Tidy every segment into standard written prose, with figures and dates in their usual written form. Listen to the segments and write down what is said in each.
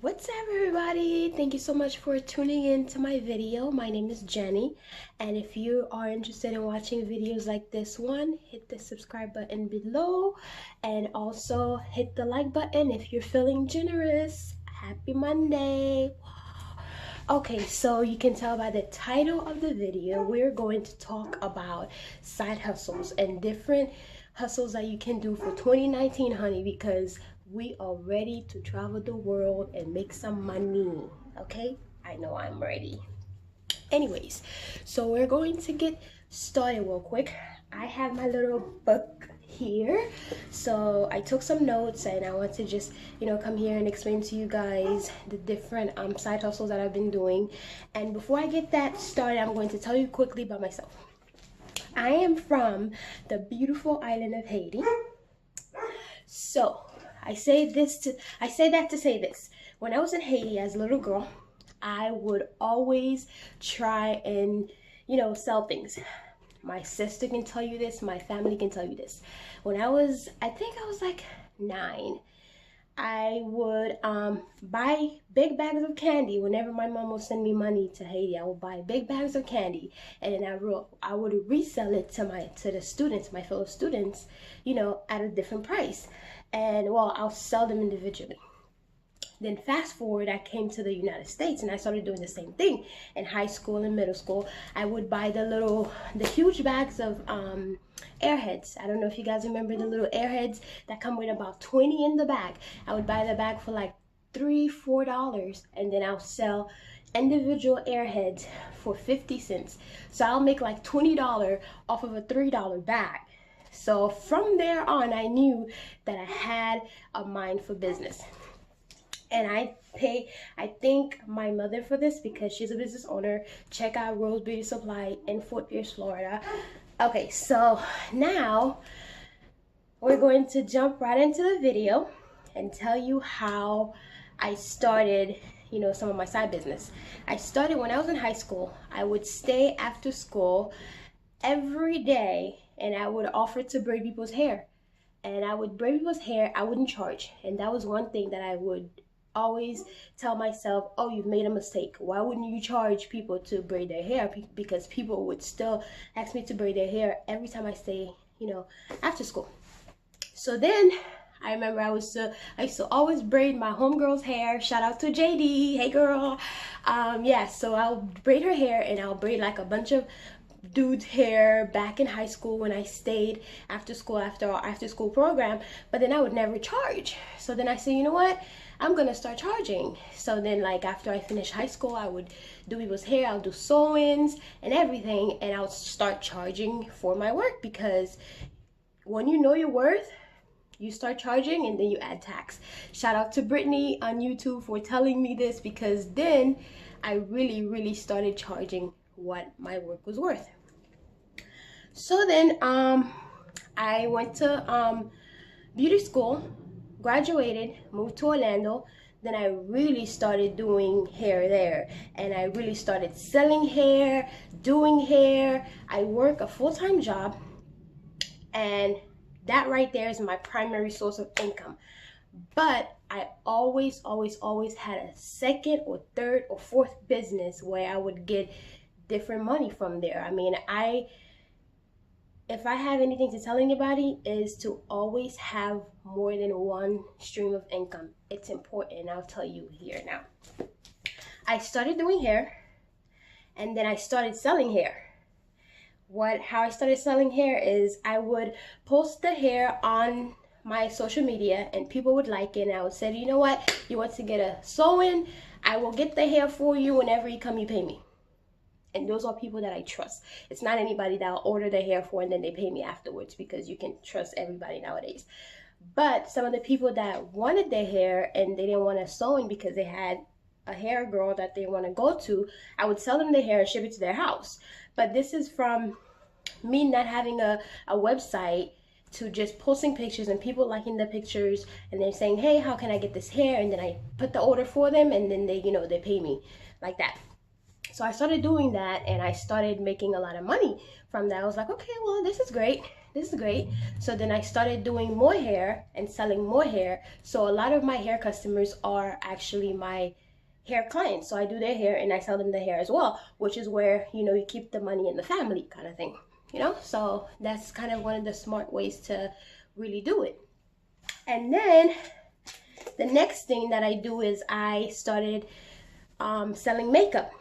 What's up, everybody? Thank you so much for tuning in to my video. My name is Jenny, and if you are interested in watching videos like this one, hit the subscribe button below and also hit the like button if you're feeling generous. Happy Monday. Okay, so you can tell by the title of the video, we're going to talk about side hustles and different hustles that you can do for 2019, honey, because we are ready to travel the world and make some money. Okay, I know I'm ready. Anyways, so we're going to get started real quick. I have my little book here, so I took some notes and I want to just come here and explain to you guys the different side hustles that I've been doing. And before I get that started, I'm going to tell you quickly about myself. I am from the beautiful island of Haiti. So I say that to say this. When I was in Haiti as a little girl, I would always try and sell things. My sister can tell you this, my family can tell you this. When I think I was like 9, I would buy big bags of candy. Whenever my mom would send me money to Haiti, I would buy big bags of candy, and then I would resell it to the students, my fellow students, at a different price. And well, I'll sell them individually. Then fast forward, I came to the United States and I started doing the same thing. In high school and middle school, I would buy the huge bags of Airheads. I don't know if you guys remember the little Airheads that come with about 20 in the bag. I would buy the bag for like $3-4, and then I'll sell individual Airheads for 50 cents. So I'll make like $20 off of a $3 bag. So from there on, I knew that I had a mind for business. And I thank my mother for this because she's a business owner. Check out Rose Beauty Supply in Fort Pierce, Florida. Okay, so now we're going to jump right into the video and tell you how I started, some of my side business. I started when I was in high school. I would stay after school every day and I would offer to braid people's hair. And I would braid people's hair. I wouldn't charge. And that was one thing that I would always tell myself, oh, you've made a mistake. Why wouldn't you charge people to braid their hair? Because people would still ask me to braid their hair every time I stay, after school. So then I remember I used to always braid my homegirl's hair. Shout out to JD. Hey girl. Yeah, so I'll braid her hair and I'll braid like a bunch of dude's hair back in high school when I stayed after school after our after school program, but then I would never charge. So then I said, you know what, I'm gonna start charging. So then like after I finished high school, I would do people's hair, I'll do sew-ins and everything, and I'll start charging for my work, because when you know your worth, you start charging and then you add tax. Shout out to Brittany on YouTube for telling me this, because then I really started charging what my work was worth. So then I went to beauty school, graduated, moved to Orlando. Then I really started doing hair there, and I really started selling hair, doing hair. I work a full-time job, and that right there is my primary source of income. But I always had a second or third or fourth business where I would get different money from there. I mean, if I have anything to tell anybody, is to always have more than one stream of income. It's important, and I'll tell you here now. I started doing hair, and then I started selling hair. How I started selling hair is I would post the hair on my social media and people would like it, and I would say, you know what, you want to get a sew-in, I will get the hair for you. Whenever you come, you pay me. And those are people that I trust. It's not anybody that I'll order their hair for and then they pay me afterwards, because you can trust everybody nowadays. But some of the people that wanted their hair and they didn't want a sew-in because they had a hair girl that they want to go to, I would sell them the hair and ship it to their house. But this is from me not having a website, to just posting pictures and people liking the pictures and they're saying, hey, how can I get this hair? And then I put the order for them, and then they they pay me like that. So I started doing that and I started making a lot of money from that. I was like, okay, well, this is great. this is great. So then I started doing more hair and selling more hair. So a lot of my hair customers are actually my hair clients. So I do their hair and I sell them the hair as well, which is where, you know, you keep the money in the family kind of thing, you know? So that's kind of one of the smart ways to really do it. And then the next thing that I do is I started selling makeup.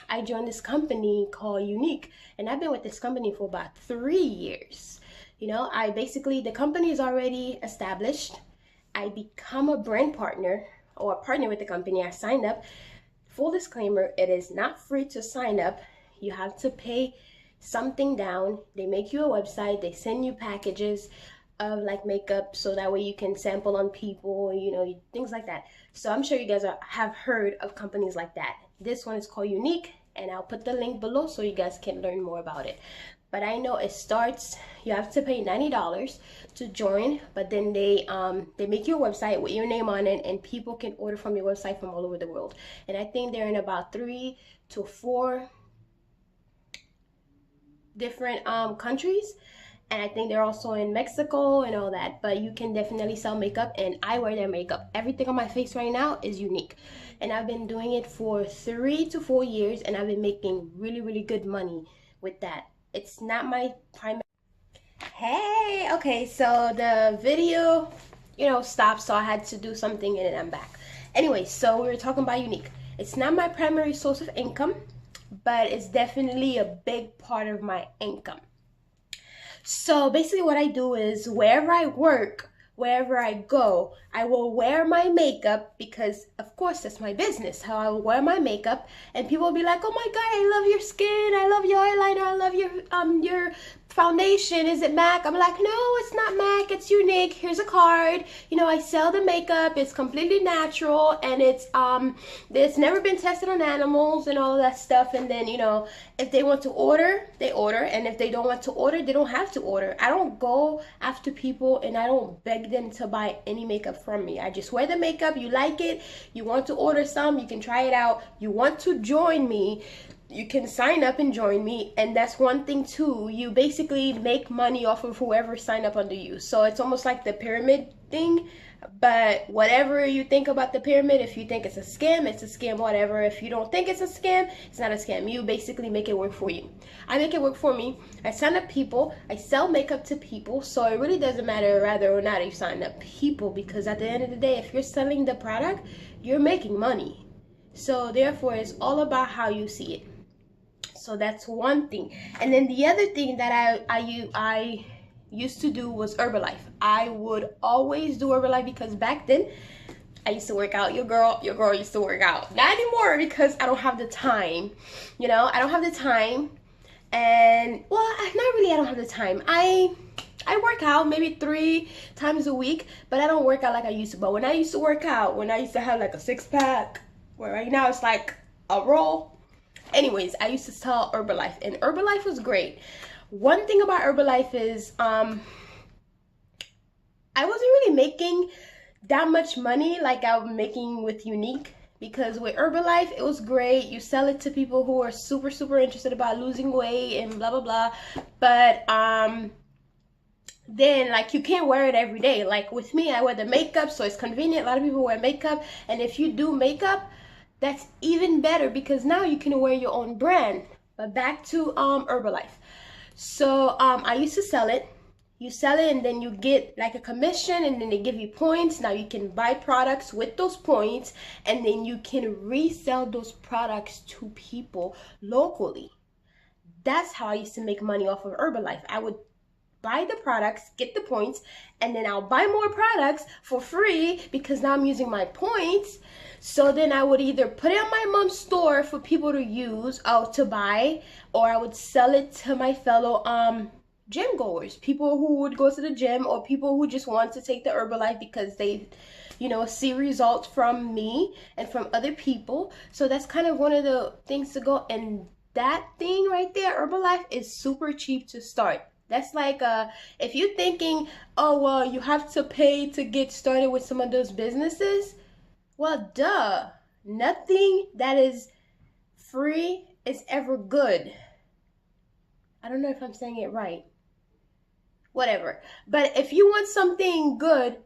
I joined this company called Unique, and I've been with this company for about 3 years. You know, the company is already established. I become a brand partner or a partner with the company. I signed up. Full disclaimer, it is not free to sign up. You have to pay something down. They make you a website. They send you packages of like makeup so that way you can sample on people, you know, things like that. So I'm sure you guys have heard of companies like that. This one is called Unique, and I'll put the link below so you guys can learn more about it. But I know it starts, you have to pay $90 to join, but then they make you a website with your name on it, and people can order from your website from all over the world. And I think they're in about 3 to 4 different countries. And I think they're also in Mexico and all that. But you can definitely sell makeup, and I wear their makeup. Everything on my face right now is Unique. And I've been doing it for 3 to 4 years, and I've been making really, really good money with that. It's not my primary. Hey, okay, so the video, you know, stopped, so I had to do something and then I'm back. Anyway, so we were talking about Unique. It's not my primary source of income, but it's definitely a big part of my income. So basically what I do is wherever I work, wherever I go, I will wear my makeup because of course that's my business, how I will wear my makeup, and people will be like, oh my God, I love your skin, I love your eyeliner, I love your foundation, is it MAC? I'm like, no, it's not MAC, it's Unique, here's a card. You know, I sell the makeup, it's completely natural, and it's never been tested on animals and all that stuff. And then, you know, if they want to order, they order, and if they don't want to order, they don't have to order. I don't go after people and I don't beg them to buy any makeup from me. I just wear the makeup. You like it, you want to order some, you can try it out. You want to join me, you can sign up and join me. And that's one thing too, you basically make money off of whoever signed up under you. So it's almost like the pyramid thing. But whatever you think about the pyramid, if you think it's a scam, it's a scam, whatever. If you don't think it's a scam, it's not a scam. You basically make it work for you. I make it work for me. I sign up people, I sell makeup to people, so it really doesn't matter whether or not you sign up people, because at the end of the day, if you're selling the product, you're making money. So therefore, it's all about how you see it. So that's one thing. And then the other thing that I used to do was Herbalife. I would always do Herbalife because back then I used to work out. Your girl used to work out. Not anymore because I don't have the time. You know, I don't have the time. And well, not really, I don't have the time. I work out maybe 3 times a week, but I don't work out like I used to. But when I used to work out, when I used to have like a 6-pack, where right now it's like a roll. Anyways, I used to sell Herbalife, and Herbalife was great. One thing about Herbalife is I wasn't really making that much money like I'm making with Unique, because with Herbalife it was great. You sell it to people who are super interested about losing weight and blah blah blah, but then like you can't wear it every day. Like with me, I wear the makeup, so it's convenient. A lot of people wear makeup, and if you do makeup, that's even better because now you can wear your own brand. But back to Herbalife. So I used to sell it. You sell it and then you get like a commission, and then they give you points. Now you can buy products with those points, and then you can resell those products to people locally. That's how I used to make money off of Herbalife. I would buy the products, get the points, and then I'll buy more products for free because now I'm using my points. So then I would either put it on my mom's store for people to use, to buy, or I would sell it to my fellow gym goers, people who would go to the gym, or people who just want to take the Herbalife because they, you know, see results from me and from other people. So that's kind of one of the things to go. And that thing right there, Herbalife, is super cheap to start. That's like if you're thinking, oh well, you have to pay to get started with some of those businesses. Well, duh. Nothing that is free is ever good. I don't know if I'm saying it right. whatever. But if you want something good,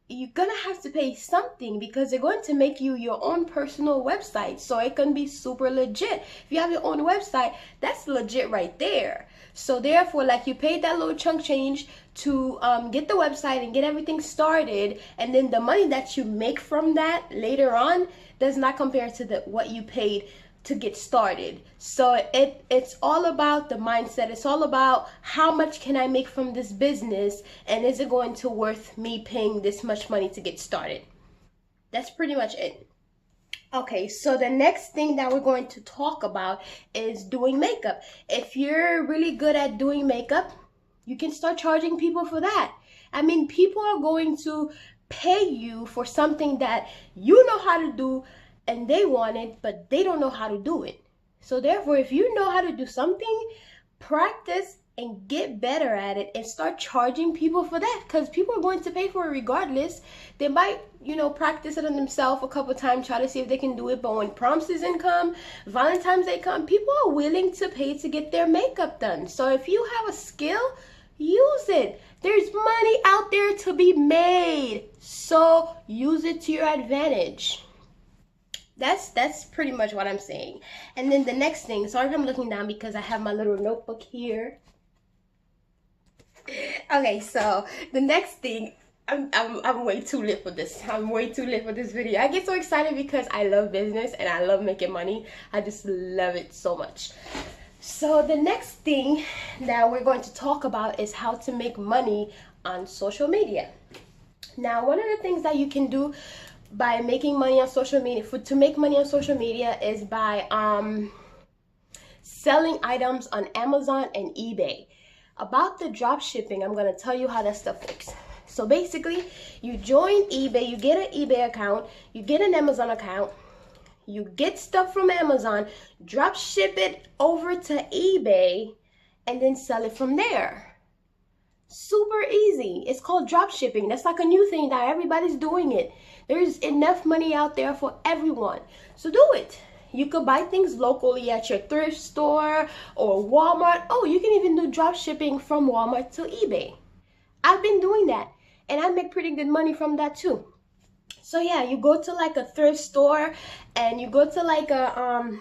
you're gonna have to pay something, because they're going to make you your own personal website, so it can be super legit. If you have your own website, that's legit right there. So therefore, like, you paid that little chunk change to get the website and get everything started, and then the money that you make from that later on does not compare to the what you paid to get started. So it's all about the mindset. It's all about how much can I make from this business, and is it going to worth me paying this much money to get started? That's pretty much it. Okay, so the next thing that we're going to talk about is doing makeup. If you're really good at doing makeup, you can start charging people for that. I mean, people are going to pay you for something that you know how to do and they want it, but they don't know how to do it. So therefore, if you know how to do something, practice and get better at it and start charging people for that, because people are going to pay for it regardless. They might, practice it on themselves a couple times, try to see if they can do it, but when prom season come, Valentine's Day come, people are willing to pay to get their makeup done. So if you have a skill, use it. There's money out there to be made, so use it to your advantage. That's pretty much what I'm saying. And then the next thing, sorry if I'm looking down because I have my little notebook here. Okay, so the next thing, I'm way too lit for this. I'm way too lit for this video. I get so excited because I love business and I love making money. I just love it so much. So the next thing that we're going to talk about is how to make money on social media. Now, one of the things that you can do by making money on social media, to make money on social media, is by selling items on Amazon and eBay. About the drop shipping, I'm going to tell you how that stuff works. So basically, you join eBay, you get an eBay account, you get an Amazon account, you get stuff from Amazon, drop ship it over to eBay, and then sell it from there. Super easy. It's called drop shipping. That's like a new thing that everybody's doing it. There's enough money out there for everyone. So do it. You could buy things locally at your thrift store or Walmart. Oh, you can even do drop shipping from Walmart to eBay. I've been doing that, and I make pretty good money from that too. So yeah, you go to like a thrift store, and you go to like a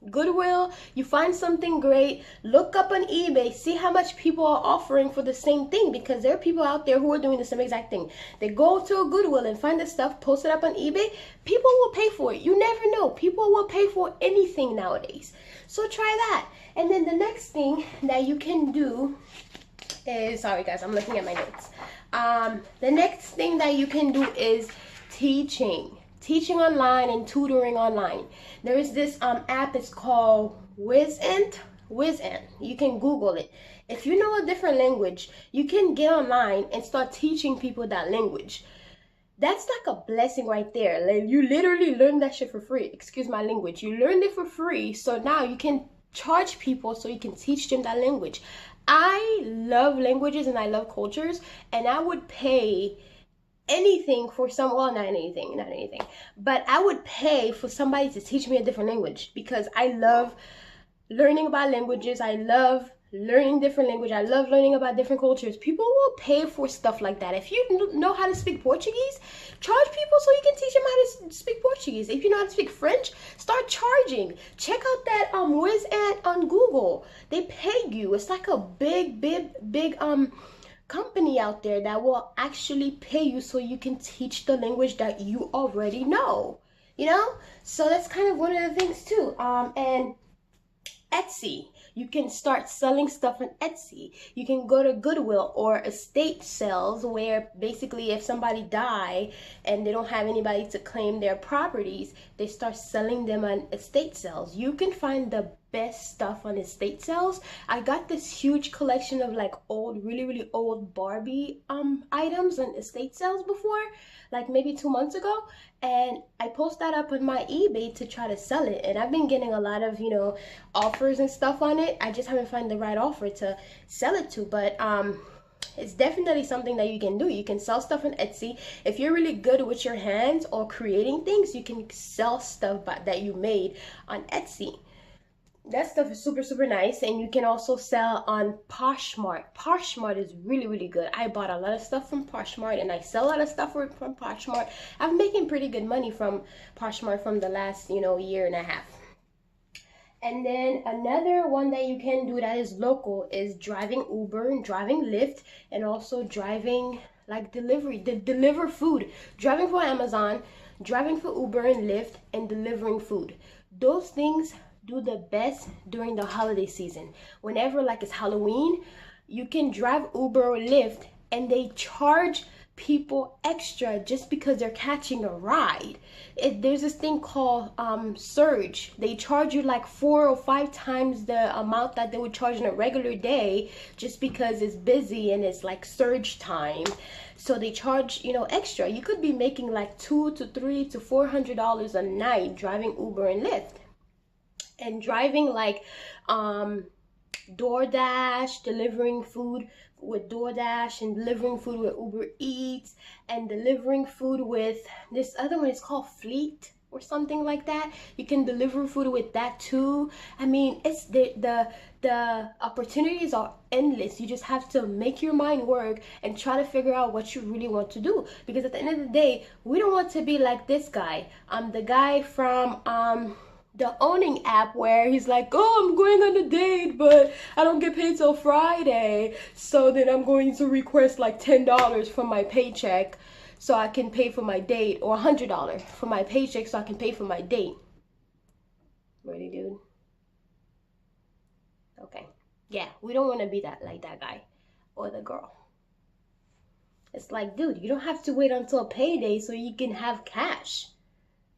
Goodwill, you find something great, look up on eBay, see how much people are offering for the same thing, because there are people out there who are doing the same exact thing. They go to a Goodwill and find the stuff, post it up on eBay, people will pay for it. You never know, people will pay for anything nowadays. So try that. And then the next thing that you can do is, sorry guys, I'm looking at my notes. The next thing that you can do is teaching online and tutoring online. There is this app, it's called Wyzant. You can Google it. If you know a different language, you can get online and start teaching people that language. That's like a blessing right there. Like, you literally learn that shit for free. Excuse my language. You learned it for free, so now you can charge people so you can teach them that language. I love languages and I love cultures, and I would pay anything for well, not anything, but I would pay for somebody to teach me a different language, because I love learning about languages. I love learning different language. I love learning about different cultures. People will pay for stuff like that. If you know how to speak Portuguese, charge people so you can teach them how to speak Portuguese. If you know how to speak French, start charging. Check out that Wyzant on Google. They pay you. It's like a big company out there that will actually pay you so you can teach the language that you already know, so that's kind of one of the things too. And Etsy, you can start selling stuff on Etsy. You can go to Goodwill or estate sales, where basically if somebody die and they don't have anybody to claim their properties, they start selling them on estate sales. You can find the best stuff on estate sales. I got this huge collection of like old, really old Barbie items on estate sales before, like maybe 2 months ago, and I post that up on my eBay to try to sell it, and I've been getting a lot of offers and stuff on it. I just haven't found the right offer to sell it to, but it's definitely something that you can do. You can sell stuff on Etsy. If you're really good with your hands or creating things, you can sell stuff that you made on Etsy. that stuff is super, super nice. And you can also sell on Poshmark. Poshmark is really, really good. I bought a lot of stuff from Poshmark, and I sell a lot of stuff from Poshmark. I'm making pretty good money from Poshmark from the last, year and a half. And then another one that you can do that is local is driving Uber and driving Lyft, and also driving like deliver food, driving for Amazon, driving for Uber and Lyft, and delivering food. Those things do the best during the holiday season. Whenever like it's Halloween, you can drive Uber or Lyft, and they charge people extra just because they're catching a ride. There's this thing called surge. They charge you like 4 or 5 times the amount that they would charge in a regular day, just because it's busy and it's like surge time. So they charge, extra. You could be making like $200 to $300 to $400 a night driving Uber and Lyft. And driving like DoorDash, delivering food with DoorDash, and delivering food with Uber Eats, and delivering food with this other one. It's called Fleet or something like that. You can deliver food with that too. I mean, it's the opportunities are endless. You just have to make your mind work and try to figure out what you really want to do, because at the end of the day, we don't want to be like this guy. The guy from the owning app, where he's like, oh, I'm going on a date, but I don't get paid till Friday, so then I'm going to request like $10 from my paycheck so I can pay for my date, or $100 for my paycheck so I can pay for my date. Really, dude? Okay. Yeah, we don't want to be like that guy or the girl. It's like, dude, you don't have to wait until payday so you can have cash.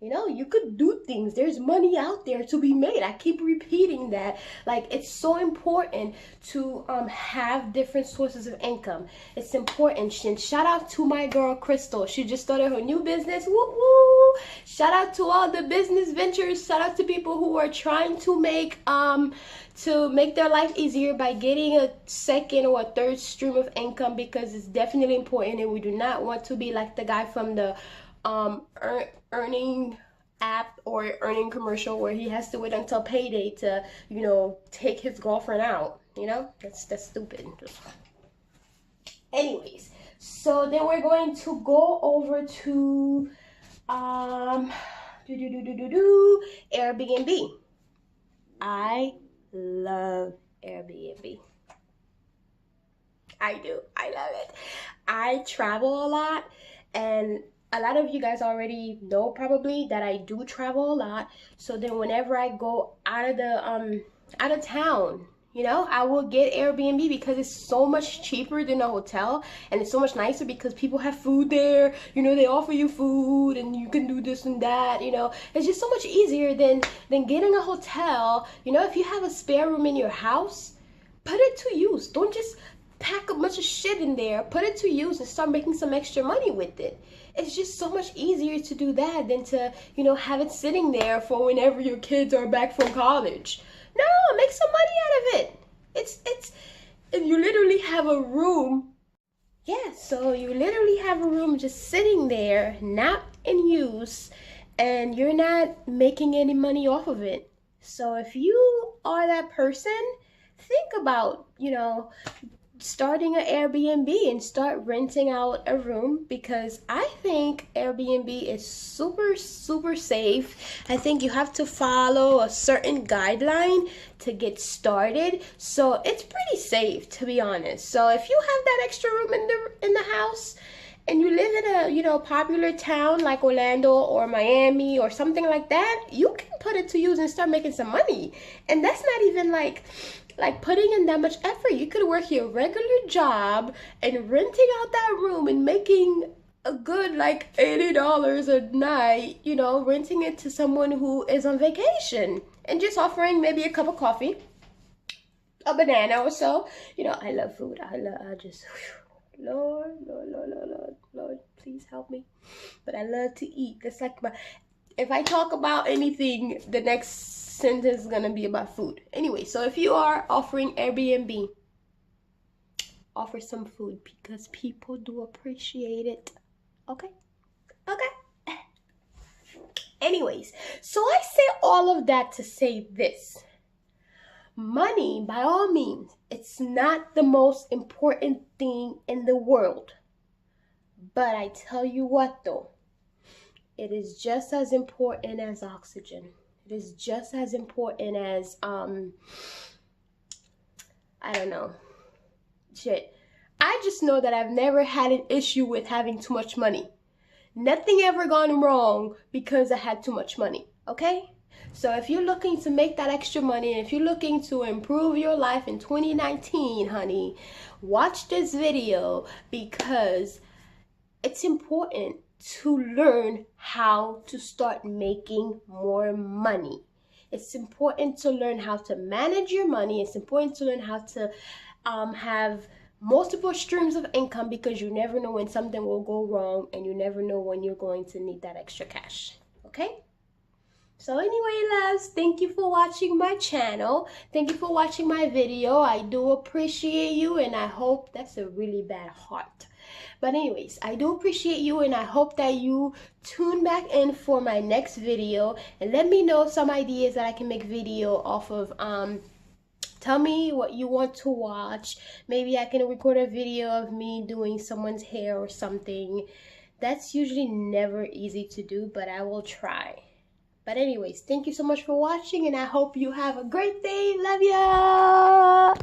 You could do things. There's money out there to be made. I keep repeating that. Like, it's so important to have different sources of income. It's important. And shout out to my girl Crystal. She just started her new business. Woo woo! Shout out to all the business ventures. Shout out to people who are trying to make their life easier by getting a second or a third stream of income, because it's definitely important, and we do not want to be like the guy from the earning app or earning commercial, where he has to wait until payday to take his girlfriend out. That's stupid. Anyways, so then we're going to go over to Airbnb. I love Airbnb. I do. I love it. I travel a lot, and a lot of you guys already know probably that I do travel a lot. So then whenever I go out of town, I will get Airbnb, because it's so much cheaper than a hotel, and it's so much nicer because people have food there. They offer you food, and you can do this and that. It's just so much easier than getting a hotel. If you have a spare room in your house, put it to use. Don't just pack a bunch of shit in there. Put it to use and start making some extra money with it. It's just so much easier to do that than to, have it sitting there for whenever your kids are back from college. No, make some money out of it. And you literally have a room. Yeah, so you literally have a room just sitting there, not in use, and you're not making any money off of it. So if you are that person, think about, starting an Airbnb and start renting out a room, because I think Airbnb is super, super safe. I think you have to follow a certain guideline to get started, so it's pretty safe, to be honest. So if you have that extra room in the house, and you live in a popular town like Orlando or Miami or something like that, you can put it to use and start making some money. And that's not even like putting in that much effort. You could work your regular job and renting out that room and making a good like $80 a night, renting it to someone who is on vacation, and just offering maybe a cup of coffee, a banana or so. I love food. I just, Lord, please help me. But I love to eat. That's like if I talk about anything, the next sentence is gonna be about food. Anyway, so if you are offering Airbnb, offer some food, because people do appreciate it. Okay? Anyways, so I say all of that to say this. money, by all means, it's not the most important thing in the world. But I tell you what though, it is just as important as oxygen. It is just as important as, I don't know, shit. I just know that I've never had an issue with having too much money. Nothing ever gone wrong because I had too much money, okay? So if you're looking to make that extra money, and if you're looking to improve your life in 2019, honey, watch this video because it's important to learn how to start making more money. It's important to learn how to manage your money. It's important to learn how to have multiple streams of income, because you never know when something will go wrong, and you never know when you're going to need that extra cash, okay? So anyway, loves, thank you for watching my channel. Thank you for watching my video. I do appreciate you, and I hope that's a really bad heart. But anyways, I do appreciate you, and I hope that you tune back in for my next video, and let me know some ideas that I can make video off of. Tell me what you want to watch. Maybe I can record a video of me doing someone's hair or something. That's usually never easy to do, but I will try. But anyways, thank you so much for watching, and I hope you have a great day. Love ya!